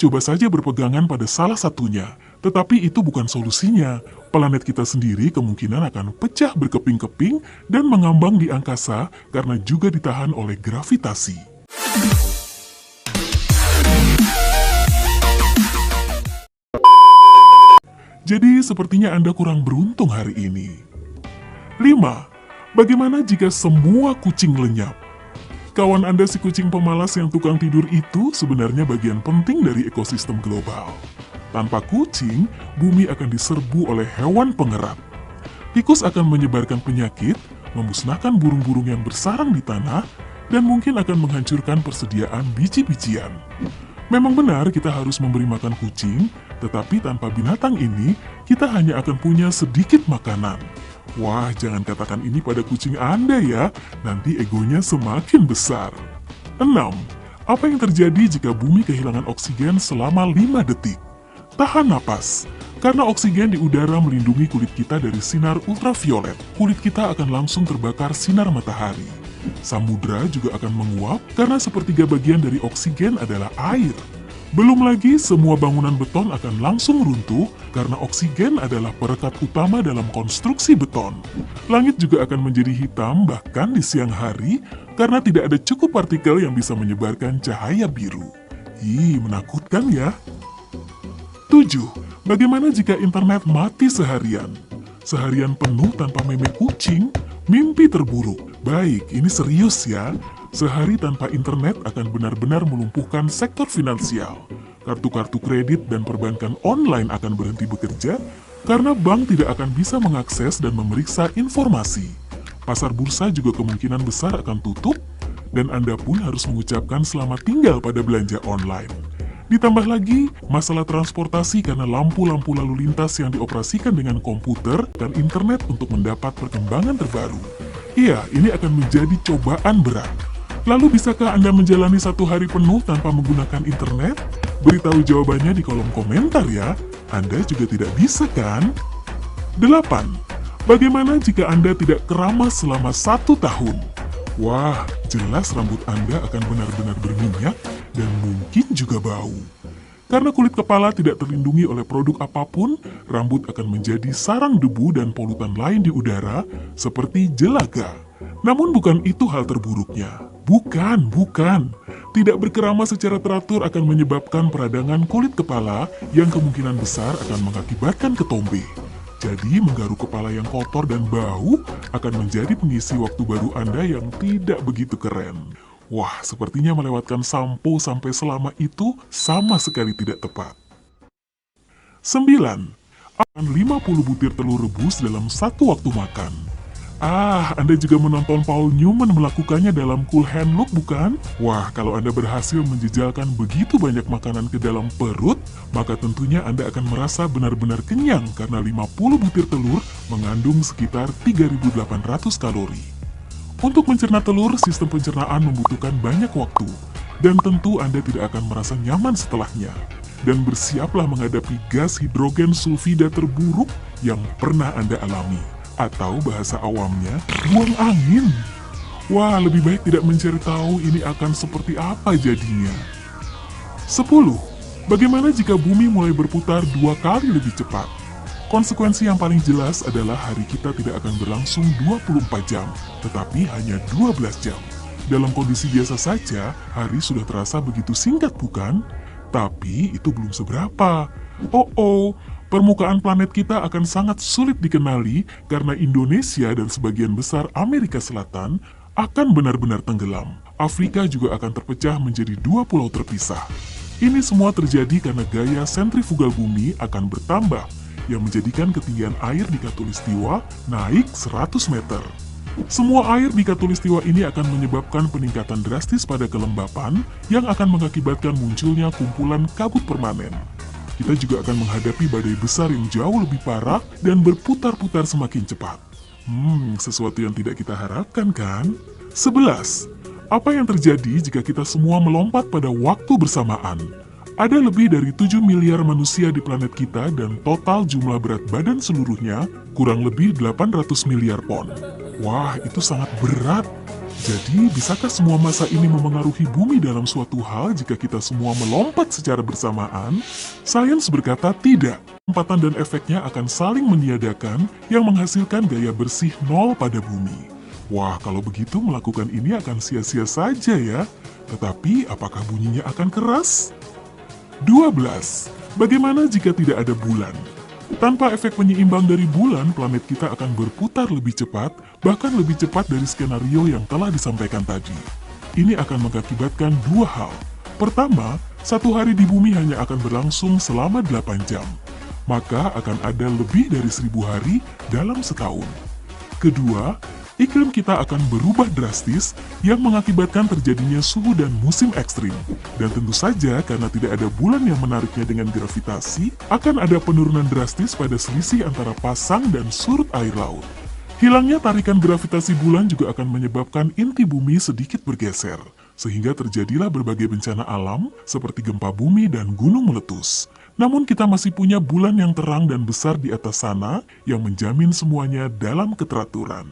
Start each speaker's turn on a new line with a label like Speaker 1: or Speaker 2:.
Speaker 1: coba saja berpegangan pada salah satunya. Tetapi itu bukan solusinya. Planet kita sendiri kemungkinan akan pecah berkeping-keping dan mengambang di angkasa karena juga ditahan oleh gravitasi. Jadi sepertinya Anda kurang beruntung hari ini. 5. Bagaimana jika semua kucing lenyap? Kawan Anda si kucing pemalas yang tukang tidur itu sebenarnya bagian penting dari ekosistem global. Tanpa kucing, bumi akan diserbu oleh hewan pengerat. Tikus akan menyebarkan penyakit, memusnahkan burung-burung yang bersarang di tanah, dan mungkin akan menghancurkan persediaan biji-bijian. Memang benar kita harus memberi makan kucing, tetapi tanpa binatang ini, kita hanya akan punya sedikit makanan. Wah, jangan katakan ini pada kucing Anda ya, nanti egonya semakin besar. 6. Apa yang terjadi jika bumi kehilangan oksigen selama 5 detik? Tahan napas. Karena oksigen di udara melindungi kulit kita dari sinar ultraviolet, kulit kita akan langsung terbakar sinar matahari. Samudra juga akan menguap karena sepertiga bagian dari oksigen adalah air. Belum lagi semua bangunan beton akan langsung runtuh karena oksigen adalah perekat utama dalam konstruksi beton. Langit juga akan menjadi hitam bahkan di siang hari karena tidak ada cukup partikel yang bisa menyebarkan cahaya biru. Menakutkan ya. 7. Bagaimana jika internet mati seharian? Seharian penuh tanpa meme kucing? Mimpi terburuk. Baik, ini serius ya. Sehari tanpa internet akan benar-benar melumpuhkan sektor finansial. Kartu-kartu kredit dan perbankan online akan berhenti bekerja karena bank tidak akan bisa mengakses dan memeriksa informasi. Pasar bursa juga kemungkinan besar akan tutup dan Anda pun harus mengucapkan selamat tinggal pada belanja online. Ditambah lagi, masalah transportasi karena lampu-lampu lalu lintas yang dioperasikan dengan komputer dan internet untuk mendapat perkembangan terbaru. Iya, ini akan menjadi cobaan berat. Lalu bisakah Anda menjalani 1 hari penuh tanpa menggunakan internet? Beritahu jawabannya di kolom komentar ya. Anda juga tidak bisa kan? 8. Bagaimana jika Anda tidak keramas selama 1 tahun? Wah, jelas rambut Anda akan benar-benar berminyak dan mungkin juga bau. Karena kulit kepala tidak terlindungi oleh produk apapun, rambut akan menjadi sarang debu dan polutan lain di udara seperti jelaga. Namun bukan itu hal terburuknya. Bukan. Tidak berkeramas secara teratur akan menyebabkan peradangan kulit kepala yang kemungkinan besar akan mengakibatkan ketombe. Jadi, menggaruk kepala yang kotor dan bau akan menjadi pengisi waktu baru Anda yang tidak begitu keren. Wah, sepertinya melewatkan sampo sampai selama itu sama sekali tidak tepat. 9. Akan 50 butir telur rebus dalam 1 waktu makan. Anda juga menonton Paul Newman melakukannya dalam Cool Hand Luke, bukan? Wah, kalau Anda berhasil menjejalkan begitu banyak makanan ke dalam perut, maka tentunya Anda akan merasa benar-benar kenyang karena 50 butir telur mengandung sekitar 3.800 kalori. Untuk mencerna telur, sistem pencernaan membutuhkan banyak waktu, dan tentu Anda tidak akan merasa nyaman setelahnya. Dan bersiaplah menghadapi gas hidrogen sulfida terburuk yang pernah Anda alami. Atau bahasa awamnya, buang angin. Wah, lebih baik tidak mencari tahu ini akan seperti apa jadinya. 10. Bagaimana jika bumi mulai berputar 2 kali lebih cepat? Konsekuensi yang paling jelas adalah hari kita tidak akan berlangsung 24 jam, tetapi hanya 12 jam. Dalam kondisi biasa saja, hari sudah terasa begitu singkat bukan? Tapi itu belum seberapa. Permukaan planet kita akan sangat sulit dikenali karena Indonesia dan sebagian besar Amerika Selatan akan benar-benar tenggelam. Afrika juga akan terpecah menjadi 2 pulau terpisah. Ini semua terjadi karena gaya sentrifugal bumi akan bertambah, yang menjadikan ketinggian air di Khatulistiwa naik 100 meter. Semua air di Khatulistiwa ini akan menyebabkan peningkatan drastis pada kelembapan yang akan mengakibatkan munculnya kumpulan kabut permanen. Kita juga akan menghadapi badai besar yang jauh lebih parah dan berputar-putar semakin cepat. Sesuatu yang tidak kita harapkan kan? 11. Apa yang terjadi jika kita semua melompat pada waktu bersamaan? Ada lebih dari 7 miliar manusia di planet kita dan total jumlah berat badan seluruhnya kurang lebih 800 miliar pon. Wah, itu sangat berat. Jadi, bisakah semua masa ini memengaruhi bumi dalam suatu hal jika kita semua melompat secara bersamaan? Sains berkata tidak. Lompatan dan efeknya akan saling meniadakan yang menghasilkan gaya bersih nol pada bumi. Wah, kalau begitu melakukan ini akan sia-sia saja ya. Tetapi, apakah bunyinya akan keras? 12. Bagaimana jika tidak ada bulan? Tanpa efek penyeimbang dari bulan, planet kita akan berputar lebih cepat, bahkan lebih cepat dari skenario yang telah disampaikan tadi. Ini akan mengakibatkan dua hal. Pertama, satu hari di bumi hanya akan berlangsung selama 8 jam. Maka akan ada lebih dari 1000 hari dalam setahun. Kedua, iklim kita akan berubah drastis yang mengakibatkan terjadinya suhu dan musim ekstrim. Dan tentu saja karena tidak ada bulan yang menariknya dengan gravitasi, akan ada penurunan drastis pada selisih antara pasang dan surut air laut. Hilangnya tarikan gravitasi bulan juga akan menyebabkan inti bumi sedikit bergeser, sehingga terjadilah berbagai bencana alam seperti gempa bumi dan gunung meletus. Namun kita masih punya bulan yang terang dan besar di atas sana yang menjamin semuanya dalam keteraturan.